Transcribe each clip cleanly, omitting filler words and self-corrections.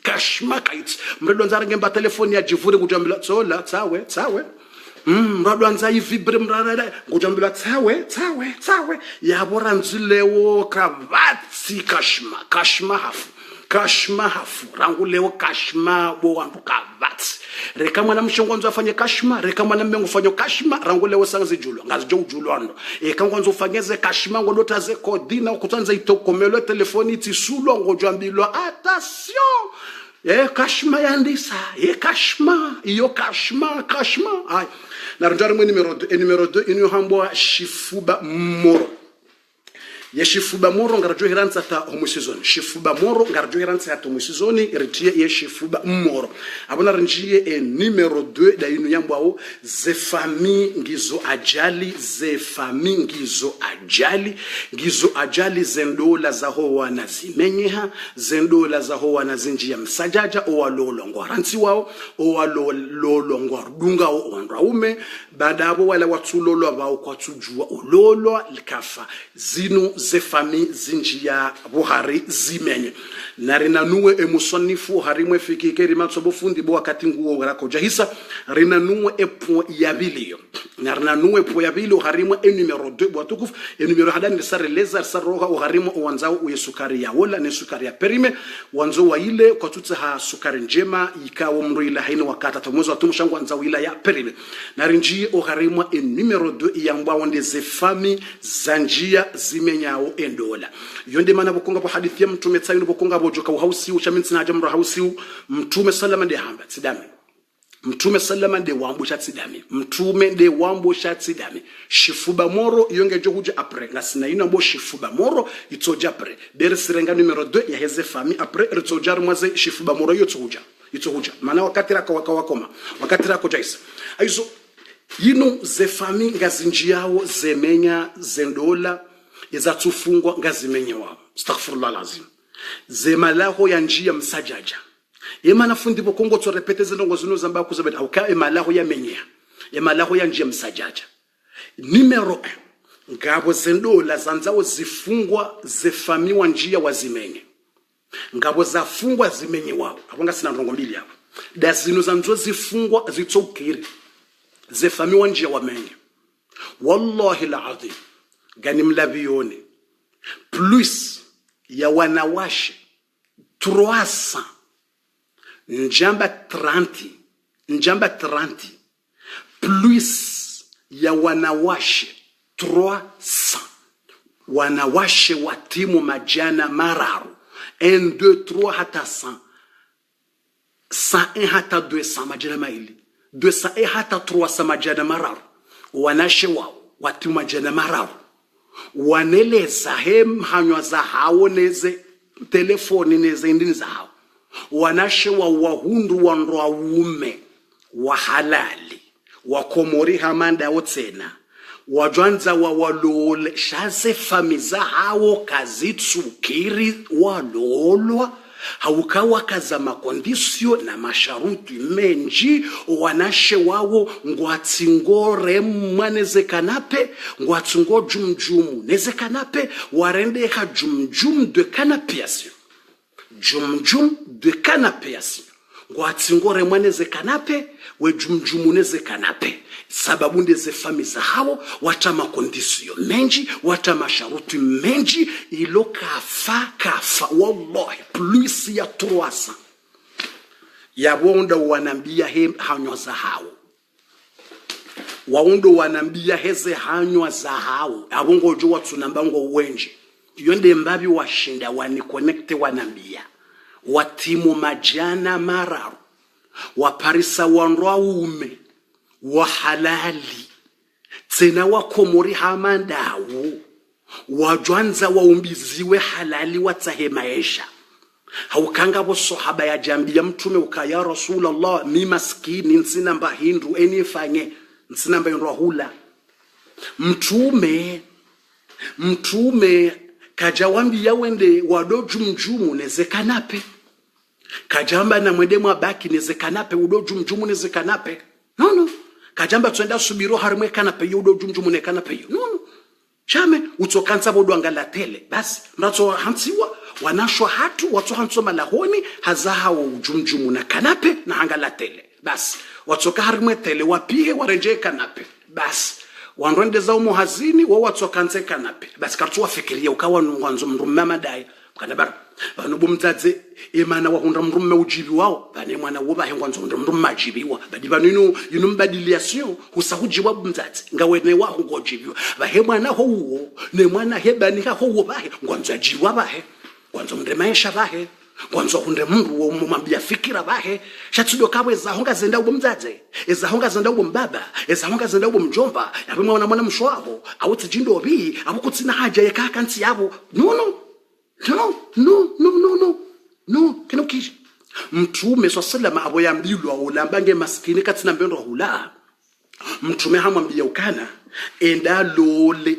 kashma kaitsi mredo nzara ngemba telefoni ya jivure kujambila tsola tsawe mrado anza ivibre mrada kujambila tsawe yabora nzilewo kavatsi kashma hafu rangulewo kashma bo wandu kavatsi reka mwana mshongwanzo afanye kashma reka mwana mmengu fanyo kashma rangulewo sangazi julo ngazijo ujulwando kangwanzo ufanyeze kashma ngolota ze kodina ukutanza itokomelo telefoni itisulo ngojambilwa attention kashma yandisa kashma ay na rujari mwe numero 2 inu hambwa shifuba moro ya shifuba moro ngarajo hiranza ta homusizoni shifuba moro ngarajo hiranza ta homusizoni retie ya shifuba moro abona rinjie numero 2 da inu yambwao ze famille ngizo ajali zendola za hoa na zimenyeha zendola za hoa na zinjia msajaja owalolo ngwaranti wao owalolo ngwarudunga wanraume badabo wala watulolo wao kwa tujua ololo likafa zinu ze famille zinjia buhari zimenye narina nuwe emusonifu harimwe fikikeri matsobo fundi bo wakati nguo ngako jahisa rina nuwe epo yabilio narina nuwe epo yabilio harimwe numero 2 bwatukufu numero hadani sare leza saroha uharimwe uwanzao uyesukari ya wala ne sukari ya perime wanzo wa ile kwa tutsa ha sukari njema ikawo mru ila haina wakata tomwezo atumushangu wanzao ila ya perime narinjie uharimwe numero 2 yambwa wande ze famille zanjia zimenyao endola yonde mana bokonga bo hadithi ya mtume tsayino bokonga bojoka uhausi uchaminsi na jamro hausi mtume sallama de hamba tsidami mtume sallama de wambusha tsidami mtume de wambusha tsidami shifuba moro yonge johuja apre ngasina ino bo shifuba moro itoja apre bere sirenga numero 2 ya heze famille apre ritojar mwaze shifuba moro yotohuja mana wakati rako wakawakoma wakati rako jaisa aizo yino ze famille ngazinjiao zemenya zendola yazatufungwa ngazimenyewa astaghfirullah lazim zemalaho ya njia msajaja yemana fundi bokongo to repete zenongo zino zamba kuzabeda auka emalaho ya menyea emalaho ya njia msajaja numero 1 ngabo zendola zanzawo zifungwa zefamiwa njia wazimenye ngabo zafungwa zimenyewa abonga sina ndongo mbili hapo dazino zanzo zifungwa zitsokiri zefamiwa njia wamenye wallahi alazim gani mlavione plus ya wanawashe 300 njamba 30 plus ya wanawashe 300 wanawashe watimu majana mararu 1 2 3 hata 100 hata 200 majana maili 200 hata 300 majana mararu wanashe wao watimu majana mararu waneleza hanywa za hao neze telefoni neze indini za hao wanashe wa wahundu wanroa ume wa halali wakomori hamanda otsena wajwanza wa walole shaze famiza hao kazitsukiri walolwa haukawa kaza makondisio na masharuti menji wanashe wao ngwatsingore mwaneze kanape ngwatsingo jumjumu neze kanape warende ha jumjum de kanapiasio jumjum de kanapiasio ngwatsingore mwaneze kanape we jumjumu neze kanape sababu ndeze famiza hao wata makondisio menji wata masharuti menji ilo kafa wallahi plus ya 300 yabonda wanambia hanywa za hao waundo wanambia heze hanywa za hao abongo jo watsunambango wenje yonde mbabi washinda wani connecte wanambia watimu majana mararu waparisa wanroa ume wa halali tsena wakomori hamandawo wajwanza waumbiziwe halali watsahe maisha haukanga bo sahaba ya jambia mtume ukaya rasulullah mi maskini nsina mba hindu enifanye nsina mba hula mtume kajawambi ya wende wadoju mjumu nezekanape kajamba na mwende mwabaki nezekanape udoju mjumu nezekanape no kajamba tuenda subiro harimwe kanape yudo jumjumu ne kanape no chame utokanza bodo angala tele basi mrato hansiwa wanashwa hatu watu hansoma lahoni hazaha ujumjumu na kanape na hangala tele basi watoka harimwe tele wapige wareje kanape basi wanrende za umo hazini wa watu kanze kanape basi kartu wafikiria ukawa ngwanzo mrumme madai kanabara bano bomtadze imana wa hundra mrumme ujibi wao bane mwana wo ba ngwanzo mrumme ajibiwa badi bano yino mbadiliation usahujiwa bomtadze ngawene wa ngojibiwa ba he mwana ho ne mwana he bani ka ho ba ngwanzo ajiwa ba he ngwanzo mremaisha ba he ngwanzo hundre mundu wo mambia fikira ba he shatsudo kabwe za honga zenda ubomtadze eza honga zenda ubombaba eza honga zenda ubomjomba yabe mwana mshwabo awuthi jindo bi abukutsina haja yakaka nti yabo no kino kiji mtume swalla abo yambilwa ulambange maskini katina mbendo hula mtume hamwambia ukana enda lole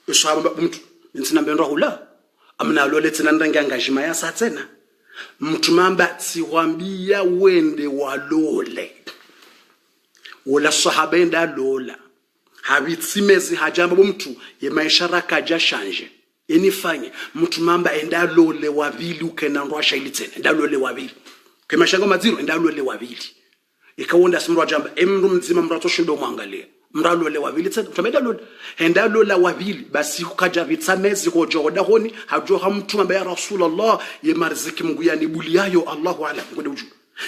usaba mtu ntsina mbendo hula amna lole tsina ndanga ngajima ya satsena mtume amba siwambia wende walole wala sahaba enda lola habitsimezi hajamba mtu yemaishara kaja shanje enifanye mtu mamba enda lole wabili ukena ndwasha ilitsene enda lole wabili kemashanga maziro enda lole wabili ikawonda simro jamba emru mzima mrato shindo mwangalia mralole wabili tsene tumeda lole enda lola wabili basi kukaja vitsamezi ko joda honi hajo mtu mamba ya rasulullah ye marziki mungu yani buliayo Allahu ala ngode uju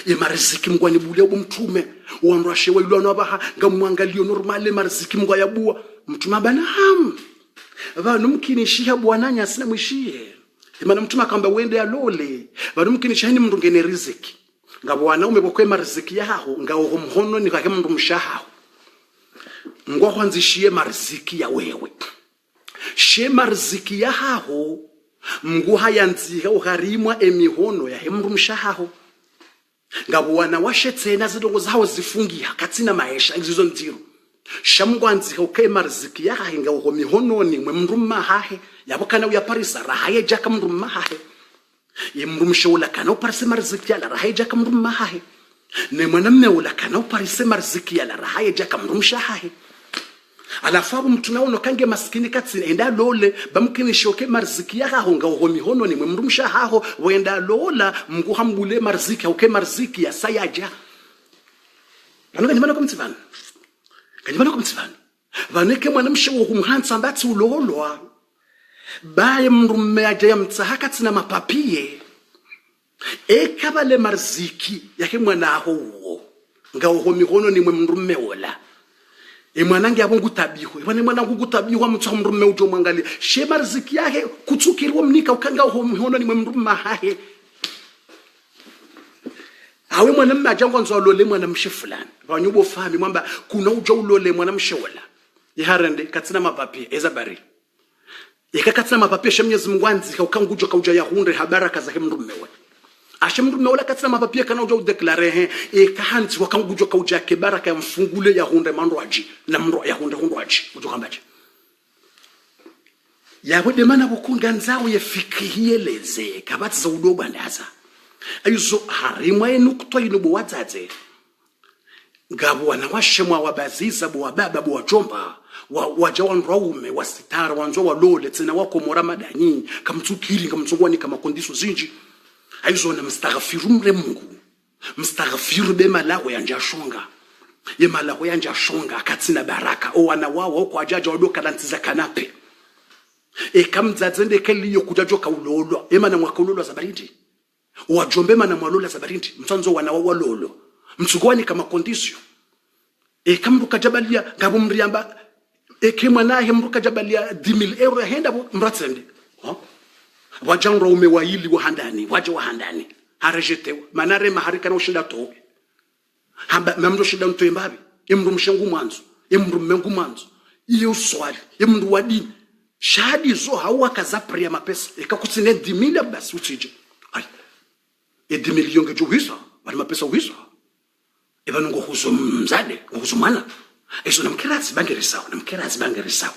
ye marziki mungu yani buliayo mtume wandwashe wailwana baha ngamwangalio normale marziki mungu yabua mtu mamba na vanu mkinishiha bwananya asina mwishie imana mtuma kamba wende alole vanu mkinishiha ni mndu ngene riziki ngabo wanaume bokwema riziki yaho ngaho mhono ni kake mndu mshaha ngwa kwanzishie marziki ya wewe she marziki yaho mngu hayanzika uharimwa emihono ya mndu mshaha ngabo wana washetsena zidongo zaho zifungia katina maisha ngizo ndiro shamgwanzi hoke marziki ya hinga ho mihononi mwe mrumma hahe yabokana uya parisa rahaye jaka mrumma hahe yimrumshola kana uparse marziki ya rahaye jaka mrumma hahe ne mwanamme ula kana uparse marziki ya rahaye jaka mrumsha hahe alafabu mtunaono kange maskini katsi enda lole bamkini shoke marziki ya ho nga ho mihononi mwe mrumsha haho wenda lola mngu hambule marziki hoke marziki ya sayaja ananga nimana kumtsivana kanjibana kumtsivana vaneke mwanamshe wo kumhansa mbatsi ulolwa baye mrumme aje yamtsahaka tsina mapapie ekabale marziki yake mwana aho ngaho mihono ni mrumme wala mwanange abongu tabiho bane mwanangu gutabiho mutsa mrumme ujo mwangali she marziki yake kutsukirwa mnika ukanga ho mihono ni mrumme hahe awe mwanamme ajangwa nzolole mwanamshe fulani banyubo fami mwamba kuna uja ulole mwanamshe wala iharende katsina mapapie ezabari ikakatsina mapapie shemnyezi mngwanzi kaukangujo kauja ya hunde habaraka za mrumme wala ashemrumme wala katsina mapapie kana uja udeclare ikahanzi wakangujo kauja ke baraka ya mfungule ya hunde mandwaji na mro ya hunde hundwaji ujo kambaje yabo de mana bukunga nzawo yefikihiyeleze kabatsi za udoba ndaza ayizo harimwa enukutwa yinubo wadzadze ngabo wana washemwa wabaziza bo wababa bo wajomba wajawanrwa ume wasitara wanzo walole tsena wako mora madanyi kamtsukiri kamtsungwani kama kondiso zinji ayizo na mstaghfiru mre Mungu mstaghfiru be malaho yanjashonga ye malaho yanjashonga akatsina baraka o wana wao kwa ajaja wadoka lantiza kanape kamdzadze ndekeliyo kujajoka ulolo emana mwakololo zabarindi wajombe mana mwalola zabarindi mtanzo wana walolo mtsugwani kama kondisio kamruka jabalia ngabo mriamba kemanahe mruka jabalia 10,000 euro henda mratsende wajangro umewaili wahandani waje wahandani harejetewa manare maharika na ushinda to hamba mamdo shinda mtoembabi emru mshengu mwanzo emru mengu mwanzo iyo swali emru wadini shadi zo hawa kazapria mapesa ikakutsine 10,000 basi utije ai 10,000 yonge juhisa bali mapesa uhisa ebanungo huzumzade huzumana eso namkirazi bangerisao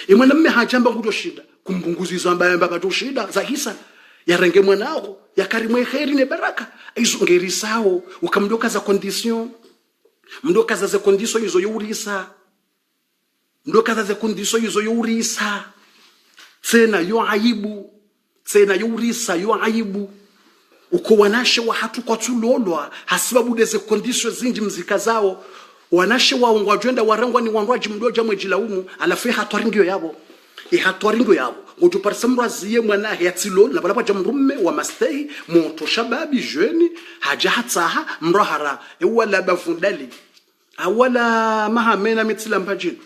imwana mme hajamba kudo shida kumbunguzizo ambaye mbaka shida za hisa yarenge mwanao yakarimwe kheri ne baraka izo ngerisao ukamdoka za condition mdoka za condition izo yurisa mdoka za condition izo yurisa tena yo aibu tena yurisa yo aibu uko wanashe wa hatu kwa tulolwa hasibabu deze conditions zinji mzika zao wanashe wa ngwajenda warangwa ni wangwaji mdoja mwejilaumu alafu hatwaringio yabo hatwaringio yabo ngoto parsamra ziye mwana yatilol na balapa jamrumme wa mastei moto shababi jeune haja hatsaha mrahara wala bafundali awala mahamena mitila mpajini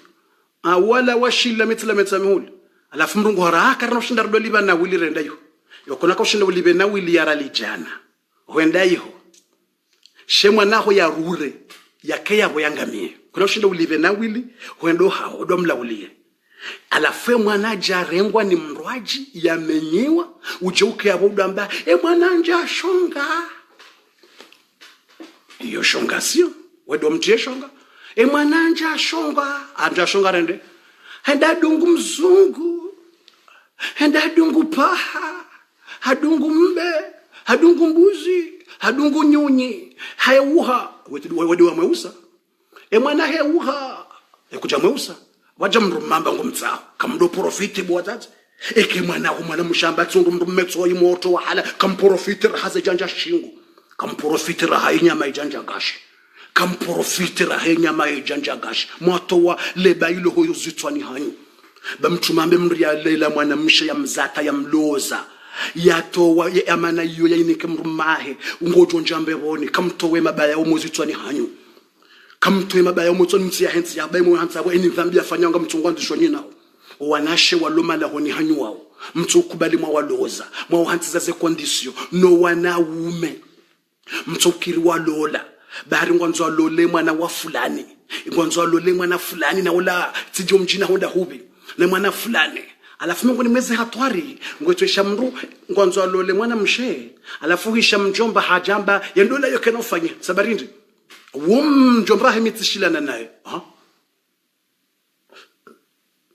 awala washila mitila metamihuli alafu mrungu hara karna ushinda rudoli bana wili renda yu yokona ushinda wili bena wili yarali jana wenda yu shemwa naho ya rure yake yabo yangamie kuna ushinda wili bena wili wendo hao domla ulie alafu mwana jarengwa ni mrwaji yamenyiwa ujeuke yabo udamba mwana nja shonga iyo shonga sio wedo mtie shonga mwana nja shonga rende henda dungu mzungu henda dungu paha hadungu mbe hadungu mbuzi hadungu nyunyi hayuha wedo wa mweusa mwana hayuha kuja mweusa waja mrumamba ngomtsao kamdo profiti bwatati mwana mshamba tsundu mrumetso yimoto wahala kamprofiti rahaze janja shingu kamprofiti raha inyama ijanja gashi kamprofiti raha inyama ijanja gashi moto wa leba ilo hoyo zitwani hanyu bamtumambe mria lela mwana mshe ya mzata ya mloza yatowa ya amana iyo ya inike mrumahe ungojo njambe boni kamtowe mabaya umuzitwani hanyu kamtowe mabaya umuzitwani mtsi ya hensi ya bayi muhansa wa ini dhambi afanya nga mtungwandishwa nina wanashe waloma la honi hanyu wao mtu kubali mwa waloza mwa uhantiza ze kondisyo no wanaume mtu kiri walola bahari ngwanzo lole mwana wa fulani ngwanzo lole mwana fulani na wala tijo mjina honda hubi na mwana fulani alafu mungu ni meze hatwari ngwetu shamru ngwanzo lole mwana mshe alafu hisha mjomba hajamba yendola yoke na ufanye sabarindi mjomba hemitishilana naye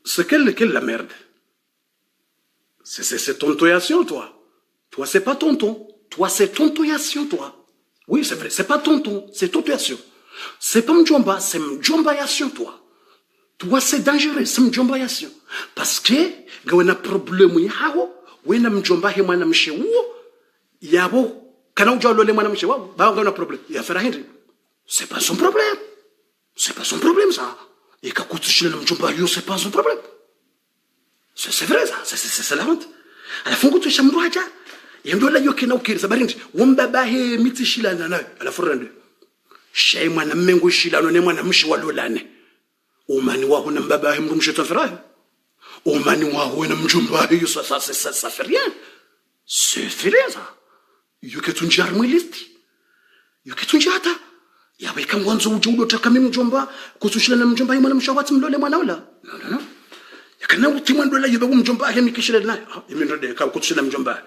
c'est quelle la merde c'est tontoyation toi c'est pas tonton toi c'est tontoyation toi oui c'est vrai c'est pas tonton c'est tontoyation c'est pas mjomba c'est mjombayation toi c'est dangereux c'est mjombayation parce que gawena problème yao wena mjomba he mwana mshewo yabo kana ujalo mwana mshewo ba ngana problème ya fera hindi c'est pas son problème ça et quand tu chiles le mjomba yo c'est pas son problème c'est vrai ça c'est la honte à la fin tu chambraja yendola yoke na ukiri sabarindi wombaba he mitishilana nayo ala furande shay mwana mengo shilano ne mwana mshi walolane umani waho na mbaba he mrumshe tafirahi umani waho na mjomba yo ça fait rien c'est rien ça yoke tunjar mwilisti yoke tunjata yawe kamwanzo ujudo takami mjomba kutushilana mjomba he mwana mshawati mlole mwana wala no yakana utimando la yobe mjomba he mikishile nayo imendode ka kutushilana mjomba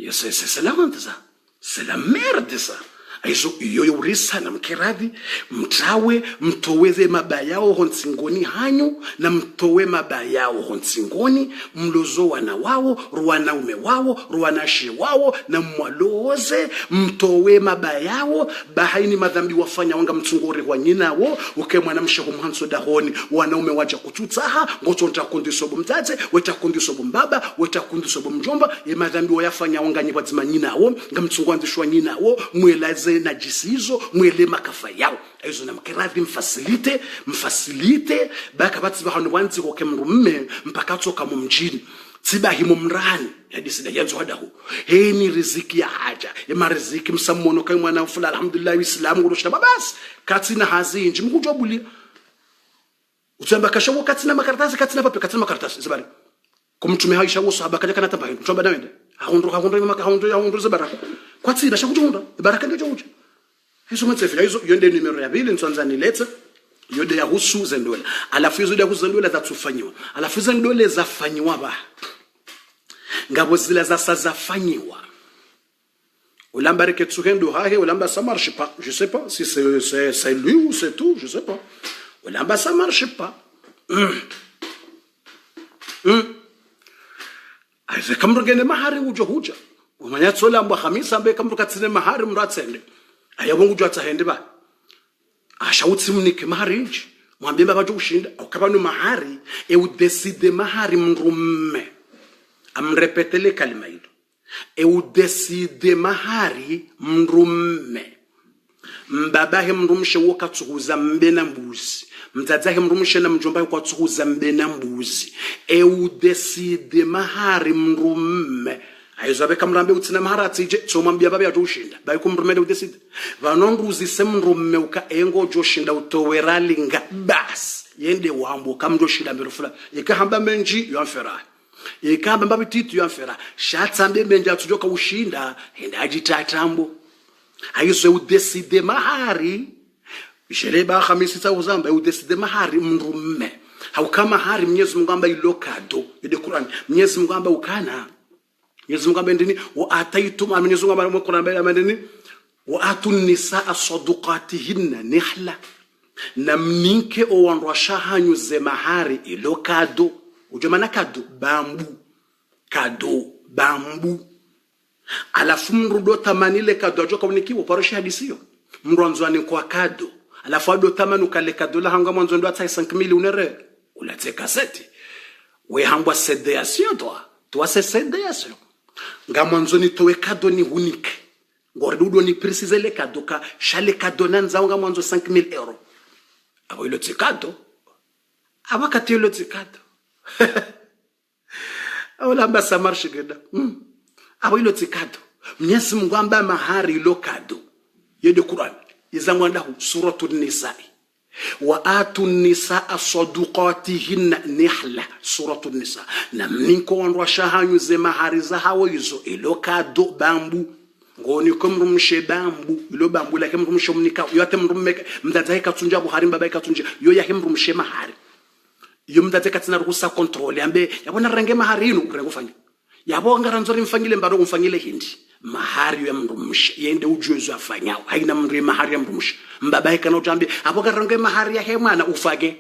c'est la honte ça c'est la merde ça aizo yoyo urisa na mkeradi mtawe mtoweze mabayao honsingoni hanyu na mtowe mabayao honsingoni mlozo wana wao ruwana ume wao ruwana shi wao na mwaloze mtowe mabayao bahaini madhambi wafanya wanga mtungori wa nyinao ukemwana msheho mhanso dahoni wanaume waja kututaha ngoto ntakundisobo mtate wetakundisobo mbaba wetakundisobo mjomba madhambi wayafanya wanga nyibazima nyinao ngamtungwandishwa nyinao mwelaze na jisizo mwele makafa yao aizo na mkirathi mfasilite baka batsi bahano wanzi ko kemrumme mpaka toka mu mjini tsibahi mu mrani hadisi da yanzo hadahu ni riziki ya haja ya riziki msammono kai mwana fula alhamdulillah uislamu ngurusha babas katina hazinji mkujobulia utamba kashawo katina makaratasi katina pape katina makaratasi zabari kumtume haisha wo sahaba kaja kana tabahi mtomba nawende haundro maka haundro zabara kwa tsida shakujunda baraka ndio joja hizo mtsefi hizo yonde numero ya bili ntswanzani letse yode ya husu zendola alafu hizo ya husu zendola zatufanywa alafu zendola zafanywa ba ngabo zile zafanywa ulambareke tsukendo hahe ulamba ça marche pas je sais pas si c'est lui ou c'est tout je sais pas ulamba ça marche pas aize kamrugene mahari ujo huja umanyatsola mbo khamisa mbe kamruka tsine mahari mratsende ayabongu jwatsa hende ba ashawutsi munike mahari nje mwambie baba kushinda ukabano mahari udecide mahari mrumme amrepetele kalima hilo eudeside mahari mrumme mbabahe mrumshe wokatsuhuza mbena mbuzi mtadzahe mrumshe na mjombahe kwa tsuhuza mbena mbuzi eudeside mahari mrumme aizabe kamrambe utsina mahara tsije tsomambia babe atoshinda bai kumrumele udeside vanonruzi semrumme uka engo joshinda utoweralinga bas yende wambo kamjoshinda mbirufula ikahamba menji yamfera ikamba mbabititu yamfera shatsambe menja tujoka ushinda enda ajitatambo ayiswe udeside mahari bisheleba khamisi tsawuzamba udeside mahari mrumme haukama hari Mwenyezi Mungu amba ilokado ide Qur'an Mwenyezi Mungu amba ukana Mwenyezi Mungu amba ndini wa ataitum Mwenyezi Mungu amba mu Qur'an amba ndini wa atun nisaa sadaqatihinna nihla na mninke owanrwa shahanyu ze mahari ilokado ujomana kado bambu alafu mrudo tamanile kado ajoka unikiwa parosha hadisiyo mronzwani kwa kado alafu ado tamanu kale kado la hanga mwanzo ndo atsa 5000 unere ulate kaseti we hambwa sedation toi se sedation nga mwanzo ni towe kado ni hunike ngordudo ni precise le kado ka shale kado nanza nga mwanzo 5000 euro abo ilo tsikado abakati ilo tsikado awala mbasa marshi geda abo ilo tsikado Mwenyezi Mungu amba mahari ilo kado yede Qur'an izamwandahu suratul nisa wa atun nisaa sadaqatihinna nihla suratul nisa na mninko wanrwa shahanyu ze mahari za hawo izo ilo kado bambu ngoni kumrumshe bambu ilo bambu la kumrumshe mnika yote mrumme mdataye katunja buhari mbaba katunja yo ya kumrumshe mahari yo mdataye katina ruhusa control ambe yabona range mahari ino rengo fanya yabo ngaranzori mfanyile mbaro mfanyile hindi mahari ya mrumshe yende ujuzo afanyao haina mri mahari ya mrumshe mbaba kana utambe abo garange mahari ya hemana ufage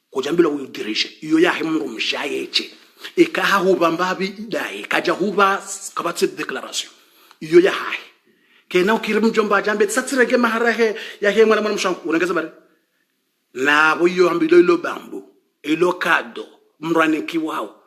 kujambila udirishe iyo ya hemrumshe ayeche ikaha huba mbabi dai kaja huba kabatse declaration iyo ya hai kena ukirim jomba jambe tsatsirege maharahe ya he mwana mshangu unangeza bare nabo iyo ambilo ilo bambu ilo kado mrani kiwao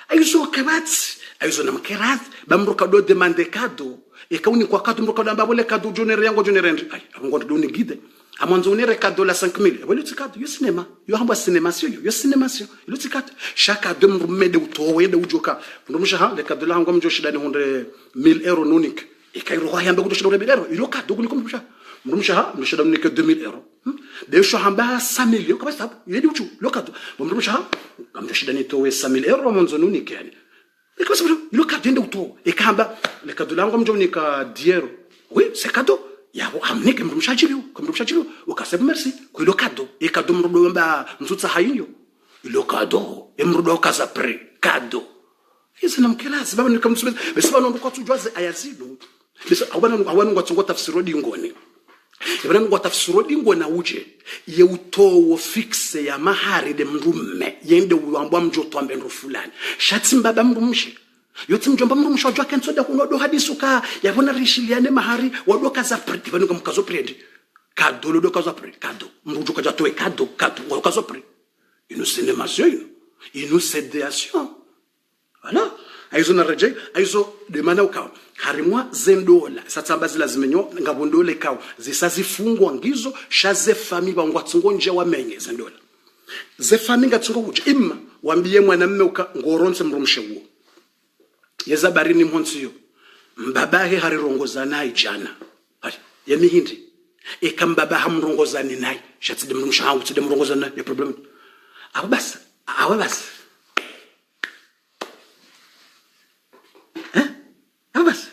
aizo kabats aizo namkerat bamruka do demande kado ekauni kwa kado mruka do mbabole kado jonere yango jonere ai ngo do ni guide amanzo unere kado la 5000 wale tsikado yo cinema yo hamba cinema sio yo cinema sio ilo tsikado shaka de mrumede utowe de ujoka ndumsha ha de kado la ngo mjoshida ni 1000 euro nunik ikairo kwa yamba kutoshida 1000 euro ilo kado kuliko mrumsha ha mshida mnike 2000 euro de sho hamba 5000 yo kabisa yedi uchu lo kado mrumsha ha mjoshida ni towe 5000 euro manzo nunik yani iko sababu ilo kado ende utowe ikamba le kado la ngo mjonika 10 euro oui c'est cadeau yabo amnike mrumshajiliyo kumrumshajiliyo ukasema merci ku ilo kado ikado mrudo mba mzutsa hayinyo ilo kado emrudo kaza pre kado hizo namkela sababu nikamsubiri basi ndo kwa tujwaze ayazino basi abana ngwatsongo tafsiro dingoni yabana ngwatafsiro dingona uje ye utowo fixe ya mahari de mrumme yende uambwa mjoto ambendo fulani shati mbaba mrumshe yote mjomba mrumshe wajwa kensoda kunodo hadisuka yabona rishiliane mahari wadoka za predi bano kamkazo predi kado lodo kazo predi kado mrujo kaja towe kado kazo predi ino cinema sio ino sedation voilà aizo na reje aizo de mana ukawa harimwa zendola satsamba zilazimenyo ngabondole kawa zisazifungwa ngizo shaze fami bangwatsungo nje wamenye zendola ze fami ngatsungo uje imma wambiye mwanamme uka ngoronse mrumshewo yeza barini mhonsiyo mbabahe harirongoza nayi jana hari yemihindi ekambaba hamrongozani nayi shatide mrumshawo tide mrongozana ya problem abasa awabasa bas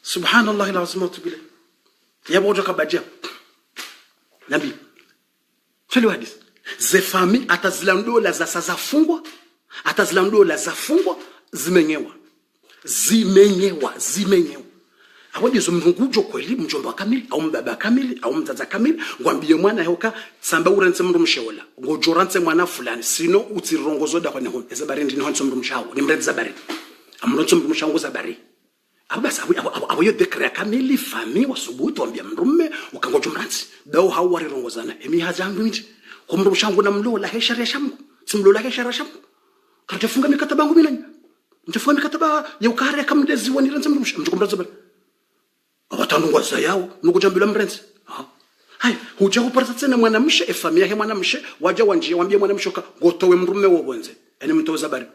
subhanallah alazim wa tubila yabo joka bajia nabi feli hadith ze fami atazlandola za sazafungwa atazlandola za fungwa zimenyewa awaje mrungujo kweli mjomba kamili au mbaba kamili au mzaza kamili ngwambie mwana hoka samba urense mndu msheola ngojoranse mwana fulani sino utirongozoda kwa neho ezabari ndini hanso mndu mshawo nimredi zabari amronso mndu mshango zabari abasa abuyo dekrea kamili fami wasubutu ambia mrume ukangojo mranzi dao hawari rongozana emi hazangu nje kumru mshango na mlola heshari ya shamu simlola heshari ya shamu katafunga mikataba ngumilanya Mtafua mikataba ya ukare kama mlezi wa niranza mtukumraza bari. Awatandungwa zayao nukujambila mrenzi. Hai, huja kupata tena mwanamshe efamia he mwanamshe waja wanjie wambie mwanamshe gotowe mrume wo bonze. Ene mtoza bari.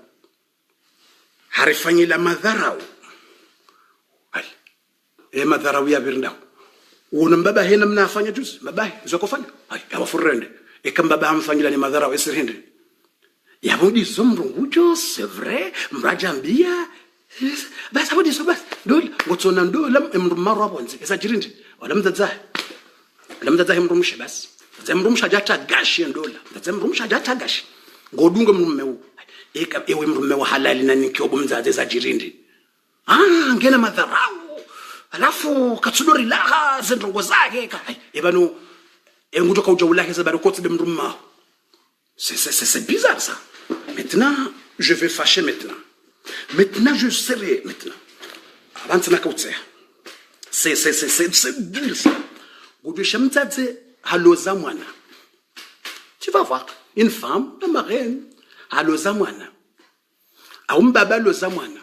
Harifanyila madharau. Hai. Madharau ya birndao. Una mbaba hena mnafanya juzi, mabahi zokofanya. Hai, yawa furende. Mbaba hamfanyila ni madharau esirende. Yabo diso mrungujo, c'est vrai, mrajambia. Bas abo diso bas. Dol, ngotsona ndola mrumaro abonze. Esa jirindi. Wala mdadzahe. Wala mdadzahe mrumushe bas. Mrumusha jata gashi ndola. Mrumusha jata gashi. Ngodunga mrumewu. Ewe mrumewu halali na nikiobo mzaze za jirindi. Ngena madharau. Alafu katsudori laha zendrongo zake. Ebanu ngutoka ujaulahe zabaro kotsi de mrumao. C'est bizarre ça. Maintenant, je vais fâcher maintenant. Maintenant, je serai maintenant. Avant de la c'est dur ça. Tu vas voir, une femme, la marraine, à l'ozamwana. À un baba l'ozamwana.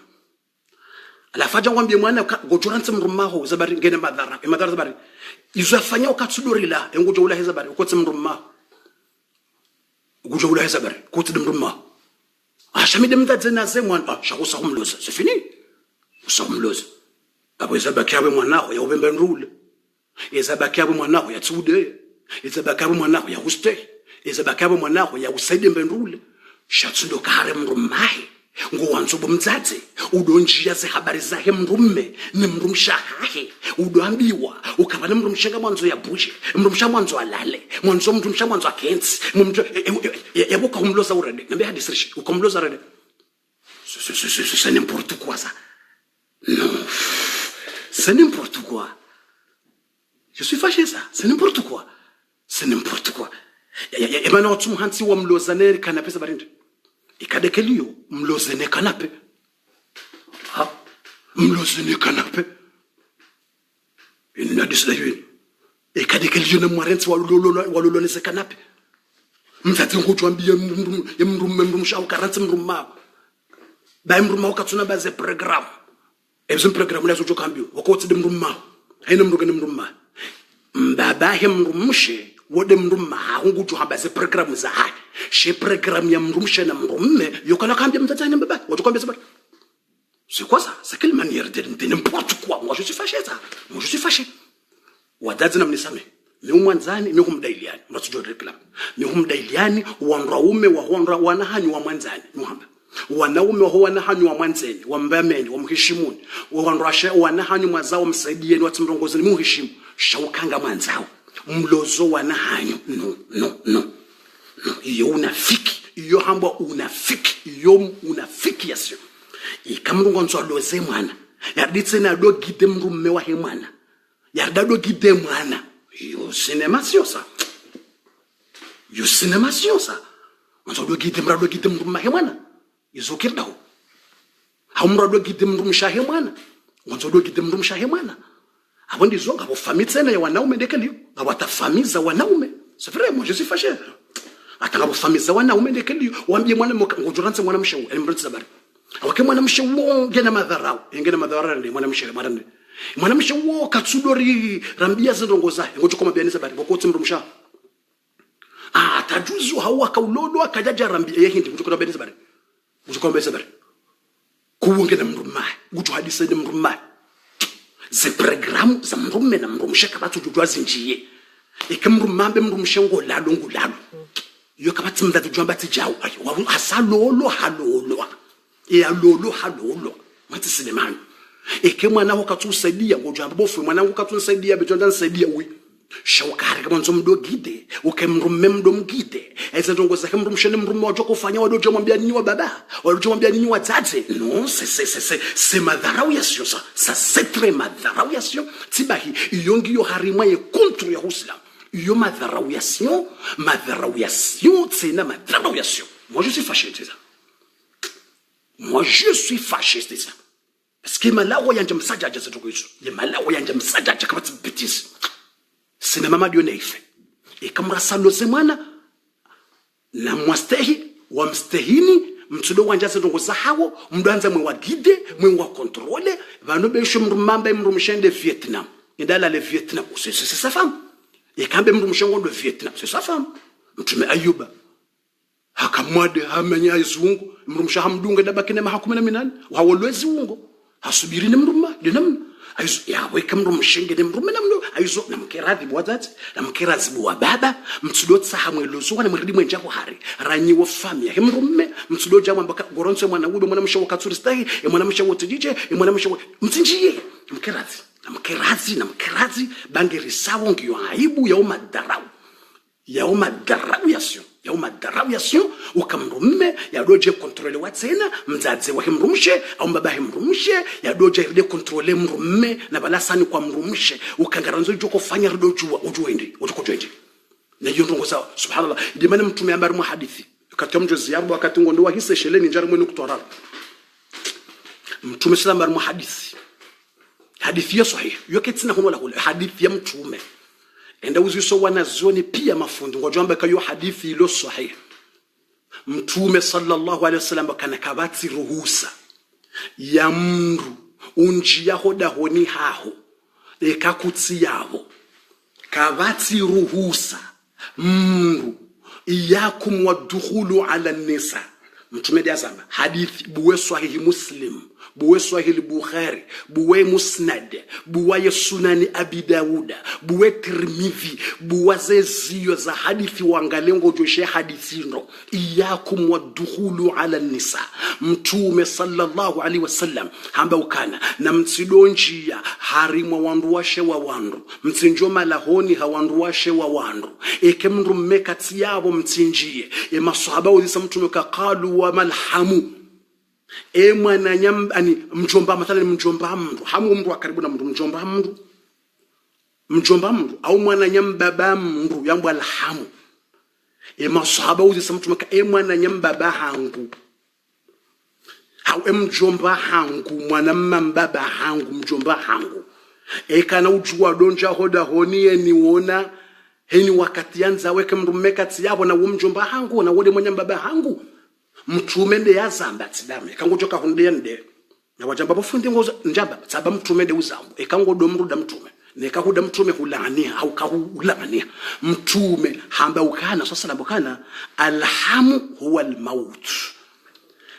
À la fin de l'ozamwana, gojuranse mrumaho, zabari ngene madara, et madara zabari. Ils ont fait un katsudori là, et ngojoulahe zabari, kotsi mrumaho. Goujou la zabari, côté de Mruma. Jamais de m'dazena zemwan, charousa humlosa, c'est fini. Humlosa. Après Zabakia, mon art, ya Wemben rule. Et Zabakia, mon art, ya Tsude. Et Zabakia, mon art, ya Wuste. Et Zabakia, mon art, ya Wusaiden Ben rule. Shatsudo Karem Rumai. Nguanzo bumzaze. Udonjia ze habari zahe mrumme. Ni mrumshahe. Udoambiwa. Ukabana mrumshaga mwanzo ya bushi. Mrumsha mwanzo alale. Mrumsha mwanzo akensi. Yabuka humloza urede. Nambe hadisrishi. Ukamloza urede. C'est n'importe quoi ça. Non. C'est n'importe quoi. Je suis fâché ça. C'est n'importe quoi. C'est n'importe quoi. Et maintenant, tu m'as dit, mlozane kanapé sa barinde. Ikadekelio, mlozane kanapé. Mlozane kanapé. Il n'a dit ça d'une. Ikadekelio ne mwarensi walolo se kanapé. Mzati ngochwambi ya mrumsha ukaransi mrumma. Ba mrumma ukatsuna baze program. Ebzo program la sojo kambio. Wakoti de mrumma. Haina mrugane mrumma. Mbaba he mrumshe wode mrumma hungutu habaze program za hai. She program ya mrumshe na mrumme yokana kambia mtata na mbaba. Watu kambia sabat. C'est quoi ça? C'est quelle manière de n'importe quoi? Moi je suis fâché ça. Moi je suis fâché. Wadazi na mnisame. Mi mwanzani, mi humdailiani. Mrasujo reklam. Mi humdailiani, wanraume wa wanahanyi wa mwanzani. Muhamba. Wanaume wa wanahanyi wa mwanzani. Wambameni, wa mhishimuni. Wanrasha wanahanyi mwazao msaidieni, watu mrongozeni, muhishimu. Shaukanga mwanzao. Mlozo wanahanyi. No. Iyo unafiki. Iyo hamba unafiki. Iyo unafiki yasyo. Ikamrungonzo loze mwana. Yarditse na do gide mrumme wa he mwana. Yardado gide mwana. Yo cinémation ça. Yo cinémation ça. On doit guider mrumma hemana. Izo kirdao. Hamra do guider mrumsha hemana. On doit guider mrumsha hemana. Abondi zonga bo famille tsena ya wanaume dekelio. Ngawata famille za wanaume. C'est vrai, moi je suis fâché. Atanga bo famille za wanaume dekelio. Waambie mwana ngojuranze mwana mshawu. Elimbretse zabari. Awake mwana mshawu ngena madharau. Ngena madharau ndi mwana mshawu marande. Mwana mshawu katsudori rambia zindongo zahe. Ngojo koma bianisa bari. Bokoti mrumsha. Tajuzu hawa kaulodo akajaja rambia yehindi. Ngojo koma bianisa bari. Ngojo koma bianisa bari. Kuwongena mrumma. Ngojo hadisa ni mrumma. Ze programu za mrumme na mrumsha kabatu jujwa zinjiye. Eke mrumambe mrumsha ngolalo. Yo kabati mdadu jwamba tijawu. Hasalolo halolo. Halolo. Mati sinemani. Eke mwana wakatu usaidia ngojamba bofu mwana wakatu usaidia betonda nsaidia wi shawkari kama nzo mdo gide uke mrumme mdo mgide eza ndongo za mrumshene mrumme wajo kufanya wadojo mwambia nini wa baba wadojo mwambia nini wa tate non c'est madharau yasyo ça c'est très madharau yasyo tibahi yongi yo harima ye contre ya Islam yo madharau yasyo tsena madharau yasyo. Moi je suis fâché c'est ça. Moi je suis fâché c'est ça. Parce que malawo yanje msajaja zetuko hizo. Ye malawo yanje msajaja kama tibitisi. Sina mama dio neife. Ikamrasa loze mwana na mwastehi wa mstehini mtsudo wanja setongo zahawo mdanza mwe wa guide mwe wa contrôler vano besho mrumamba mrumshende Vietnam indala le Vietnam c'est sa femme et quand même mrumshengo de Vietnam c'est sa femme mtume Ayuba hakamwade hamenya izungu mrumsha hamdunga dabakine mahakuma minani wawolwezi ungo hasubiri ni mruma dinam aizo yawe kamrumshenge ni mruma namno aizo namkeradi bwazati namkerazi bwa baba mtsudo sahamwe lozo na mridi mwenja ko hari ranyi wo famia hemrumme mtsudo jamwa mbaka goronse mwana ube mwana mshawo katsuri stahi mwana mshawo tijije mwana mshawo mtsinjiye namkerazi bangeri sawo ngiyo aibu ya umadarau yasio ukamrumme ya doje contrôler watsena mzadze wa himrumshe au mbaba himrumshe ya doje ride contrôler mrumme na balasani kwa mrumshe ukangaranzo joko fanya rido juwa ujuendi utukojendi na hiyo ndongo sawa subhanallah ndimana mtume ambaye mu hadithi katika mjozi yabo wakati ngondo wa hisa sheleni njari mwenu kutorala mtume sallallahu alaihi wasallam hadithi ya sahih yoke tsina hono la kule hadithi ya mtume enda uziso wanazoni pia mafundo ngojamba kayo hadithi ilo sahih mtume sallallahu alaihi wasallam kana kabati ruhusa ya mru unjia hoda honi haho ekakutsi yabo kabati ruhusa mru iyakum wadukhulu ala nisa mtume diazamba hadithi buwe sahih Muslim buwe sahih Bukhari buwe Musnad buwe Sunani Abi Dawuda buwe Tirmidhi buwe zeziyo za hadithi wangalengo joshe hadithi ndo iyakum wadukhulu ala nisa mtume sallallahu alaihi wasallam hamba ukana na mtsidonjia harimwa wandu washe wa wandu mtsinjoma lahoni hawandu washe wa wandu ekemndu mmekati yabo mtsinjie masahaba uzisa mtume kaqalu wa malhamu mwana nyambani mjomba mathalan mjomba mndu hamu mndu karibu na mndu mjomba mndu au mwana nyambaba mndu yambo alhamu masahaba uzisa mtume ka mwana nyambaba hangu au mjomba hangu mwana mbaba hangu mjomba hangu kana ujua donja hoda honi niona heni wakati yanza weke mndu mmekati yabo na mjomba hangu na wode mwana mbaba hangu mtume nde yazamba tsidame kangojoka hundende na wajamba bofundi ngoza njamba tsaba mtume nde uzambo ekangodo mruda mtume nekahuda mtume hulania au kahulania mtume hamba ukana sasa nabokana alhamu huwa almaut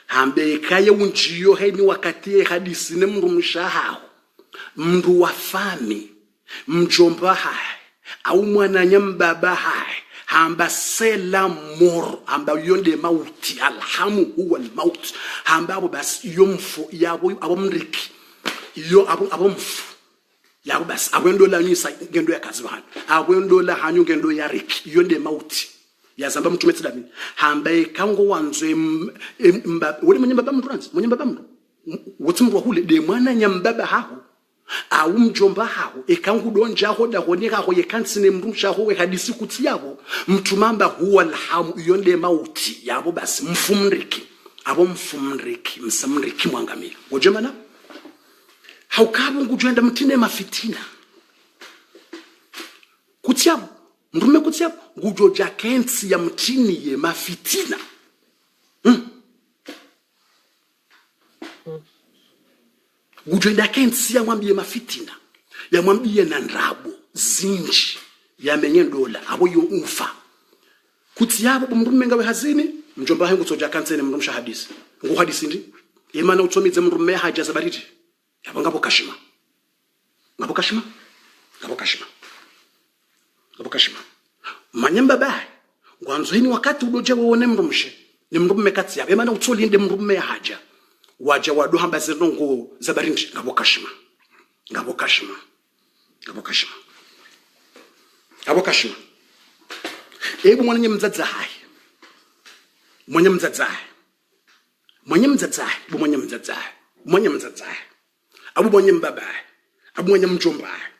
hambe kaye unjiyo heni wakati hadisi ne mndu mshahao mndu wafami mjomba hai au mwana nyambaba hai hamba sela mor hamba yonde mauti alhamu huwa almaut hamba abo bas yomfo yabo abomriki yo abomfo yabo bas abwendo la nyisa ngendo yakazi bana abwendo la hanyu ngendo ya riki yonde mauti yazamba mtume tsidami hamba ekango wanzwe wole mnyamba mndu mnyamba mndu wotimwa hule de mwana nyambaba haho au mjomba hao ekangu donja hoda honika ho yekansine mrumsha ho hadisi kuti yabo mtumamba huwa alhamu yonde mauti yabo basi mfumriki abo mfumriki msamriki mwangamira wojemana haukabu ngujenda mtine mafitina kuti yabo mrume kuti yabo ngujoja kensi ya mtini ye mafitina Gujenda kensi ya mwambie mafitina ya mwambie na ndrabu zinji ya menye dola abo yo ufa kuti yabo mrume ngawe hazini mjomba hengu soja kansene mrumsha hadisi ngu hadisi ndi imana utomize mrume haja zabariti yabo ngabo kashima manyamba bai ngwanzo hini wakati udoje wone mrumshe ni mrume kati yabo imana utolinde mrume haja waja wadu hamba zinongo zabarinji ngabo kashima ebu mwenye mzadza hai mwenye mzadza hai abu mwenye mbaba hai abu mwenye mjomba hai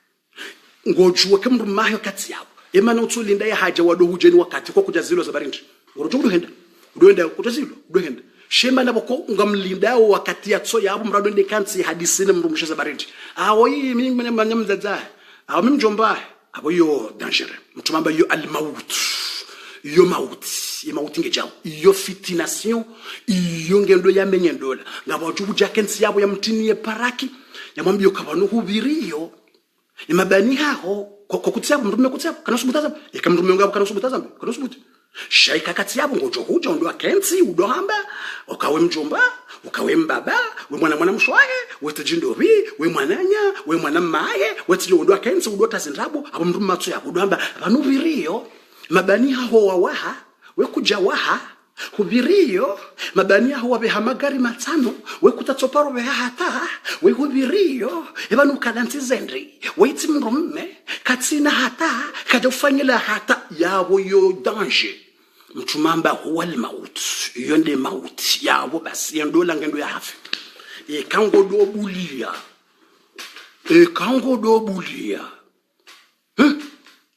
ngojua kemru mayo kati yabo emana utulinda ya haja wadu hujeni wakati kwa kujazilo zabarinji urojo udoenda kutazilo udoenda shema nabo ko ngamlindao wakati yatso yabo mrado ndi kansi hadisine mrumusha zabarindi awo yi mimi manyamzaza awo mimi mjomba abo yo danger mtumamba yo al maut yo maut mauti ngejao iyo fitination iyo ngendo ya menyendola ngabo jubuja kensi yabo ya mtini ye paraki yamwambia kabano hubiriyo imabani hao kokutiabu mrume kutiabu kana subutaza ikamrume ngabo kana subutaza kana subuti shaika kati yabo ngojo huja ndo akensi udohamba ukawe mjomba ukawe mbaba we mwana mshwaye we tijindobi we mwananya we mwana maye we tijo ndo akensi udota zindrabo abo mrume matso yabo udohamba banubiriyo mabani hao wawaha we kuja waha hubiriyo mabani hao wabeha magari matano we kutatsoparo beha hata we hubiriyo ebanu kadanti zendri we iti mrume katina hata kadofanyela hata yabo yo danger mtumamba huwa maut yonde maut yabo basi yendola ngendo ya hafi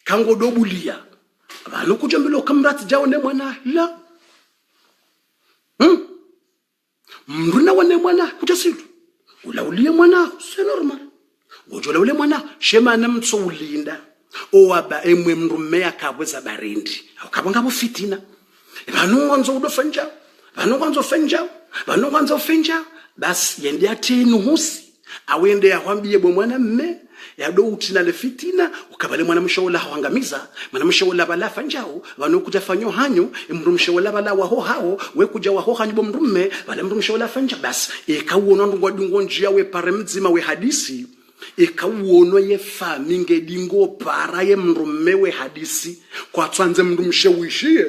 kango do bulia abantu kujambelo kamrati jawone mwana la mruna wane mwana kujasidu ulaulie mwana c'est normal ngojola ule mwana shema namtso ulinda owaba emwe mrume akabweza barindi akabanga bofitina banongonzo udofanja banongonzo fenja bas yende atenu husi awende yahwambie bwe mwana mme yado utina le fitina ukabale mwana mshaula hawangamiza mwana mshaula bala fanjao banokuja fanyo hanyo mrumshaula bala waho hao we kuja waho hanyo bomrume bala mrumshaula fanja bas ekawona ndungwadungo njia we paremzima we hadisi ekawona ye fami ngedingo para ye mrume we hadisi kwa twanze mrumshewishie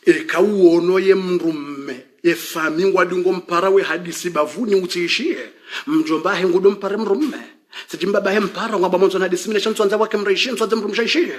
ekawona ye mrume efami ngwadungo mpara we hadisi bavuni utishie mjomba he ngudo mpara mrume sijimba bahe mpara ngaba monzo hadisi mine chanzwa wake mreshi nzwa mrumshishie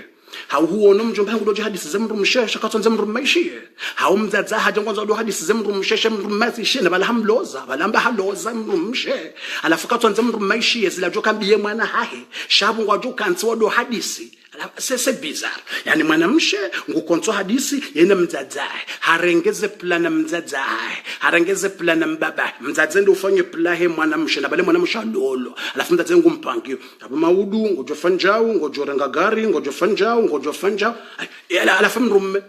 hau huono mjomba ngudo hadisi za mrumshishie shakatwa mrumshishie hau mzaza haja ngwanzo do hadisi za mrumshishie mrumashishie bala hamloza balamba haloza mrumshishie alafu katwa mrumshishie zila joka mbiye mwana hahe shabu ngwajo kanzi wado hadisi c'est bizarre yani mwanamshe ngukonzo hadisi yena mzazae harengeze plana mzazae harengeze plana mbaba mzaze ndo ufanye plahe mwanamshe na bale mwanamshe lolo alafu mzaze ngumpangio abo maudu ngojo fanjao ngojo renga gari ngojo fanjao alafu mrume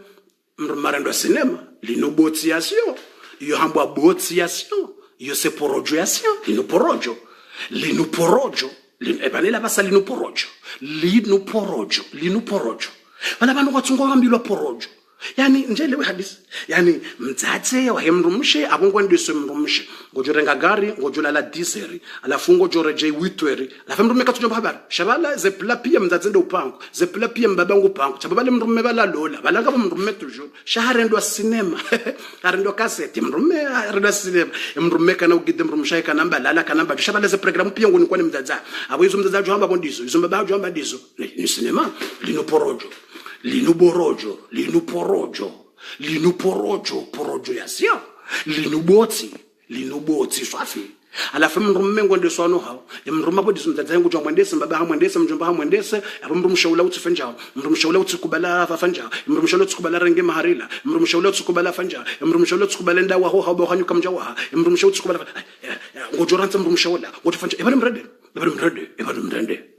ndo cinema linobotiasio iyo hambwa botiasio iyo seporojoasio linuporojo ebanela basa linuporojo bana bantu kwathungo hambilwa porojo yani njele we hadisi yani mdzatse wa hemrumshe abongwandiswe mrumshe ngojorenga gari ngojolala diesel alafu ngojoreje witweri alafu mrume katujomba habari shabala ze plapia mdzatse ndo upango ze plapia mbabangu upango chababale mrume bala lola balanga mrume toujours shaharendo cinema harendo cassette mrume harendo cinema mrume kana ugide mrumshe kana mbalala kana mba shabala ze program pia ngoni kwani mdzatsa abo izo mdzatsa johamba bondizo izo mbaba johamba dizo ni cinema linuporojo yasio linuboti swafi alafu mrume ngwende swano hao mrume bodizo mdzatsa ngo jomwendese mbaba hamwendese mjomba hamwendese abo mrumshaula utsifenjao mrumshaula utsikubala fafanjao mrumshaula utsikubala renge maharila mrumshaula utsikubala fanja mrumshaula utsikubala ndawa ho habo hanyuka mjawa mrumshaula utsikubala ngojoranta mrumshaula ngotfanja ebale mrede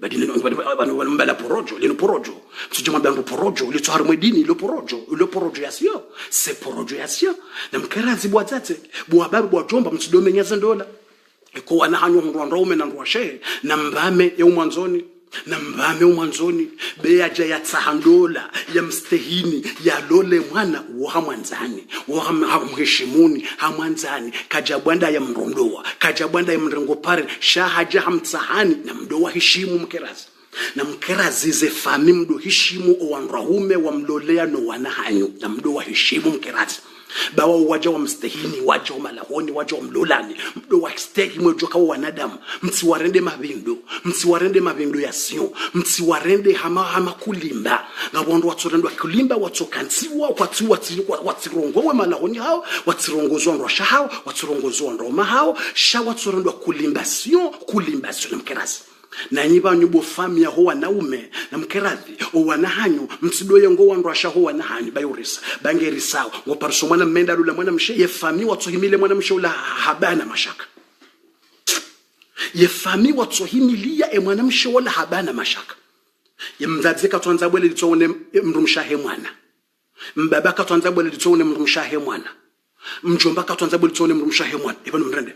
badini abantu mbala porojo linuporojo sijoma bantu porojo litwara mwedini lo porojo yasio c'est porojo yasio na mkarazi bwatsatse bwababu bwajomba msidomenya zendola eko wana hanyo mrwanda ume na ndwashe na mbame umwanzoni beyaja ya tsahandola ya mstehini ya lole mwana wahamwanzani wahamheshimuni hamwanzani kajabwanda ya mrondoa kajabwanda ya mrengopare shahaja hamtsahani na mdoa heshimu mkerazi na mkerazi ze fami mdo heshimu owanrahume wa mlolea no wanahanyo na mdoa heshimu mkerazi bawa waja wa mstehini waja wa malahoni waja wa mlolani mdo wa stehi mwejoka wa wanadamu mtsiwarende mavindo ya sio mtsiwarende hama kulimba ngabondo watsorendwa kulimba watsokantsiwa watsirongowe malahoni hao watsirongozwa ndwasha hao watsirongozwa ndoma hao sha watsorendwa kulimba sio na mkerazi na nyiba nyubo famia ho wanaume na mkerathi o wanahanyu mtsidoye ngo wandwasha ho wanahanyu bayurisa bangerisa ngo parso mwana menda lula mwana mshe ye fami watsohimile mwana mshe ula habana mashaka ye fami watsohimilia mwana mshe ula habana mashaka ye mdadze katwanza bwele litsone mrumsha he mwana mbaba katwanza bole litone mrumshahe mwana mjomba katwanza bole litone mrumshahe mwana ibano mrende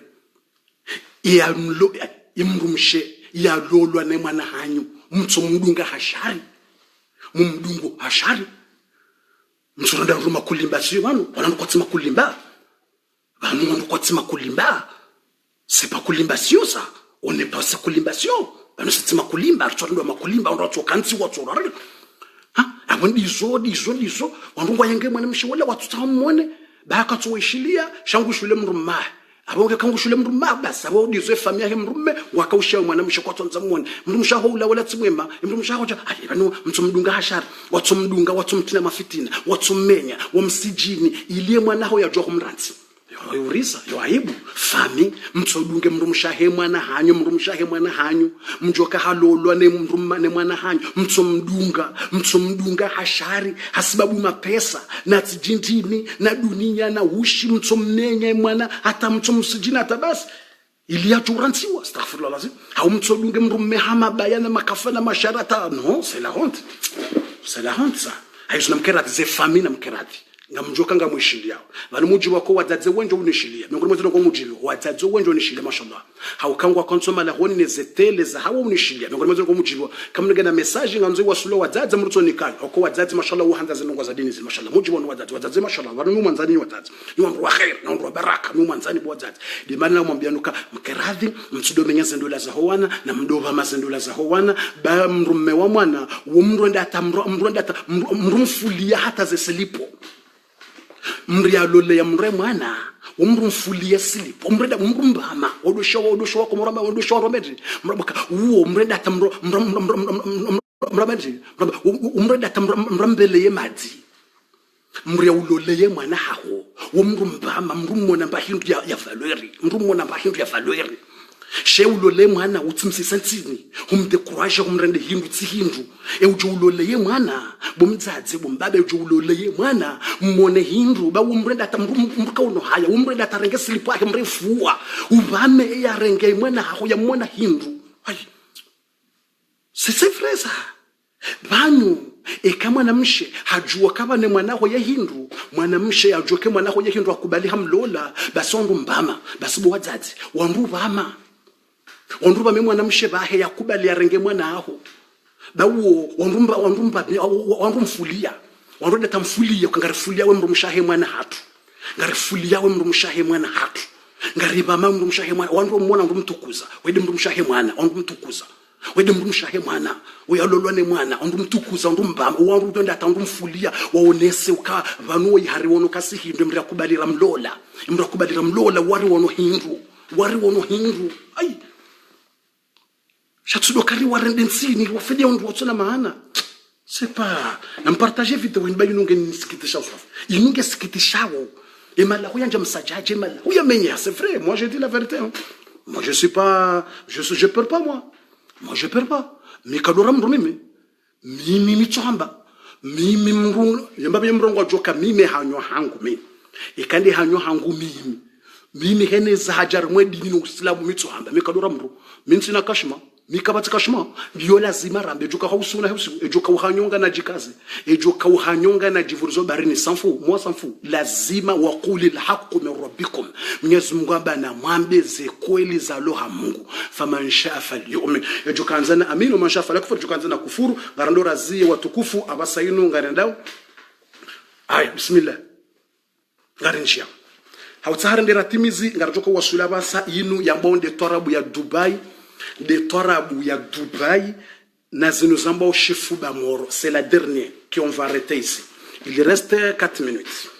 ya mlo imrumshe ya lolwa ne mwana hanyu mtso mdunga hashari mumdungu hashari msuranda ruma kulimba sio wanu wana kwatsima kulimba vanu wana kwatsima kulimba c'est pas kulimba sio ça on n'est pas ça kulimba sio vanu sitsima kulimba tsorndo makulimba ndo tsokansi watsora ha abon dizo wandu wayenge mwana mshiwala watsamone bakatsoishilia shangu shule mrumma abonke kangu shule mrumma basa abo dizo famia he mrumme wakausha mwana mshikwato nzamone mrumsha ho ula wala tsimwema mrumsha ho ayi banu mtsumdunga hashara watsumdunga watsumtina mafitina watsumenya wamsijini iliye mwana ho yajwa kumranzi yorisa yo aibu fami mtsodunge mrumshahe mwana hanyu mrumshahe mwana hanyu mjoka halolwa ne mrumma ne mwana hanyu mtsomdunga hashari hasibabu mapesa na tijintini na dunia na ushi mtsomnenya mwana hata mtsomsijina tabas iliyachuransiwa astaghfirullah lazim au mtsodunge mrumme hama bayana makafana masharata non c'est la honte ça hayo namkerati ze fami namkerati ngamjoka ngamwishilia bali muji wako wadzadze wenjo unishilia miongoni mwetu ngo muji wadzadze wenjo unishilia mashallah haukangwa konsoma la honi nezetele za hawo unishilia miongoni mwetu ngo muji kama ngena message nganzo wasulo wadzadze mrutsonikana oko wadzadze mashallah uhanza zinongo za dini mashallah muji wonu wadzadze mashallah bali mu manzani wadzadze ni wandu wa khair na wandu wa baraka mu manzani wadzadze limana na mwambia nuka mkeradhi mtsudomenya zendola za howana na mdova mazendola za howana ba mrumme wa mwana wumronda ata mrumfulia hata zesilipo mria lole ya mre mwana umrumfulia silipo umreda mrumbama odosho ko muramba odosho romedi mrabaka uwo mreda tamro mramedi umreda tamrambele yemadi mria ulole ye mwana haho umrumbama mrumona mbahindu ya valeri mrumona mbahindu ya valeri shewulole mwana utsimsisantsini umdecourage umrende hindu tsihindu ewujulole ye mwana bomdzadze bombabe ujulole ye mwana mmone hindu ba umrenda tamrukaono haya umrenda tarenge silipo ake mrefuwa ubame ya renge mwana haho ya mwana hindu ai c'est vrai ça banu kama namshe hajua kama ne mwanako ya hindu mwanamshe ajua kama mwanako ya hindu akubali hamlola basondu mbama basibu wadzadze wandu bama wanduba mwe mwanamshe bahe yakubali arenge mwana aho bawo wandumfulia wanduda tamfulia kangarifulia we mrumshahe mwana hatu ngarifulia we mrumshahe mwana hatu ngariba ma mrumshahe mwana wandu mwana ndumtukuza wede mrumshahe mwana ndumtukuza wede mrumshahe mwana uyalolwane mwana ndumtukuza ndumbama wandu nda tandumfulia waonese uka vanu ihari wono kasihinde mrakubalira mlola wari wono hindu ai Chatsudo kari warendensini wafede on wotsona maana c'est pas na partager vidéo ni bayi nunge nisikitisha usafu inunge sikitishawo emala huyanja msajaje emala huyamenya c'est vrai moi je dis la vérité hein. Moi je suis pas je perds pas moi je perds pas mais kadora mru mimi mitsamba mimi mru yamba mrongo joka mimi hanyo hangu mimi ikandi hanyo hangu mimi hene zahajar mwedini no islamu mitsamba mimi kadora mru mimi sina kashma mikabati kashma biyo lazima rambe joka hausuna husu joka uhanyonga na jikaze joka uhanyonga na jivurizo barini sanfu moi sanfu lazima waquli alhaq min rabbikum Mwenyezi Mungu abana mwambeze kweli za loha Mungu faman shaa falyu'min joka anzana aminu man shaa falakfur joka anzana kufuru garando razie watukufu abasainu ngarendao aya bismillah garinshia hawtsahara ndera timizi ngarjoka wasula basa yinu ya bonde torabu ya Dubai de torabu ya Dubai na zinuzamba au chifu bamoro. C'est la dernière qu'on va arrêter ici. Il reste 4 minutes.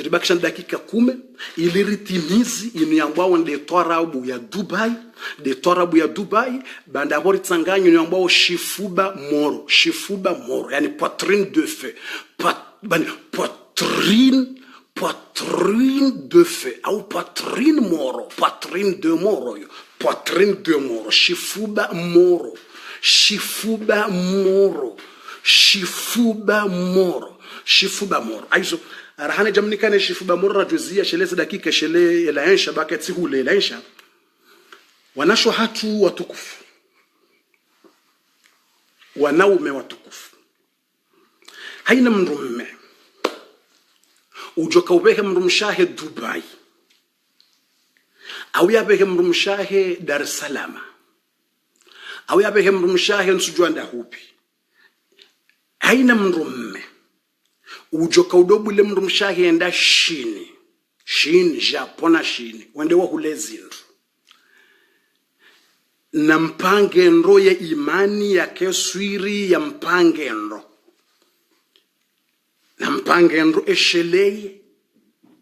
Ribakisha dakika 10 ili ritimizi inuyambao de torabu ya Dubai. De torabu ya Dubai banda bori tsanganyo inuyambao shifuba moro. Yani poitrine de feu. Poitrine de feu ou poitrine de moro shifuba aizo arahane jamnikane shifuba moro rajuzia sheleza dakika shele la insha bakati hule la insha wanasho hatu watukufu wanaume watukufu haina mrumme ujoka ubeke mrumshahe Dubai au yabeke mrumshahe Dar es Salaam au yabeke mrumshahe nsujwanda hupi haina mrumme ujoka udobule mrumshahe enda shini Japona shini wende wa hulezindu na mpange nro ya imani ya keswiri ya mpange nro na mpange nro esheleye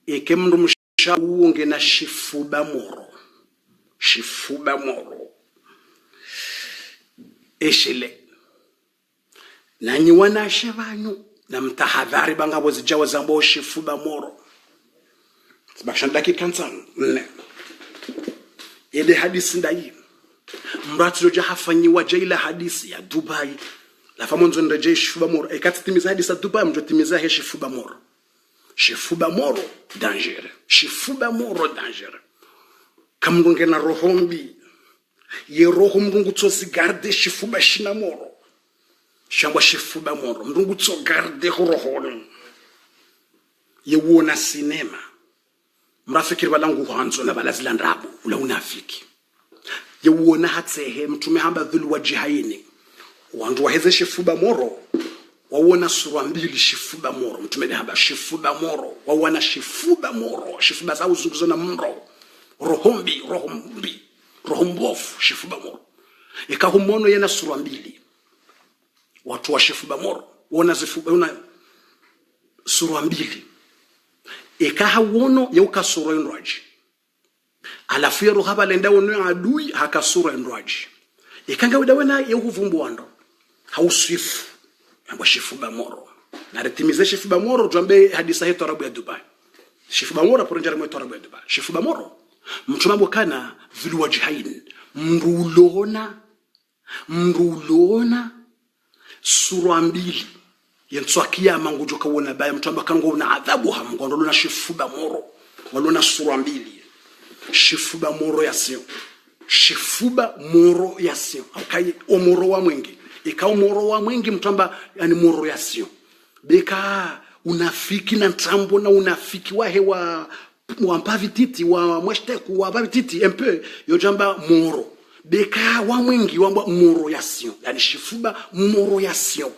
eke mrumshahe uonge na shifuba moro eshele nanyi wanashe banyu na mtahadhari bangabo zijawa zambo shifuba moro bashandaki kansan ne ede hadisi ndai mratu joja hafanyiwa jaila hadisi ya Dubai la famonzo ndeje shifuba moro ekatimiza hadisi ya Dubai mjotimiza he shifuba moro danger shifuba moro danger kamngonge na rohombi ye roho mrungu tsosi garde shifuba shina moro shamba shifuba moro mrungu tso garde rohoni ye wona sinema mrafikiri balangu hanzo na balazilandrabu ula unafiki ye wona hatsehe mtume hamba dhulu wajihaini wandu waheze shifuba moro wawona sura mbili shifuba moro mtume hamba shifuba moro wawana shifuba moro shifuba za uzunguzo na mro rohombofu shifuba moro ikahumono yena sura mbili watu wa shifuba moro wana sura mbili ikaha wono yauka sura enroji alafu yero haba lenda wono adui haka sura enroji ikanga widawena yehuvumbu wando hauswifu yamba shifuba moro na retimize shifuba moro jombe hadisa heto arabu ya Dubai shifuba moro poronjara mweto arabu ya Dubai shifuba moro mtumambo kana vilu wajihain mrulona sura mbili yenswakia mangujo kawona baya mtumba kango una adhabu hamgondo na shifuba moro walona sura mbili shifuba moro yasio akai omoro wa mwingi ika omoro wa mwingi mtumba yani moro yasio beka unafiki na ntambo na unafiki wa hewa wampavititi wa mweshteku wa pavititi empe yojamba moro beka wa mwingi wamba moro yasio yani shifuba moro yasio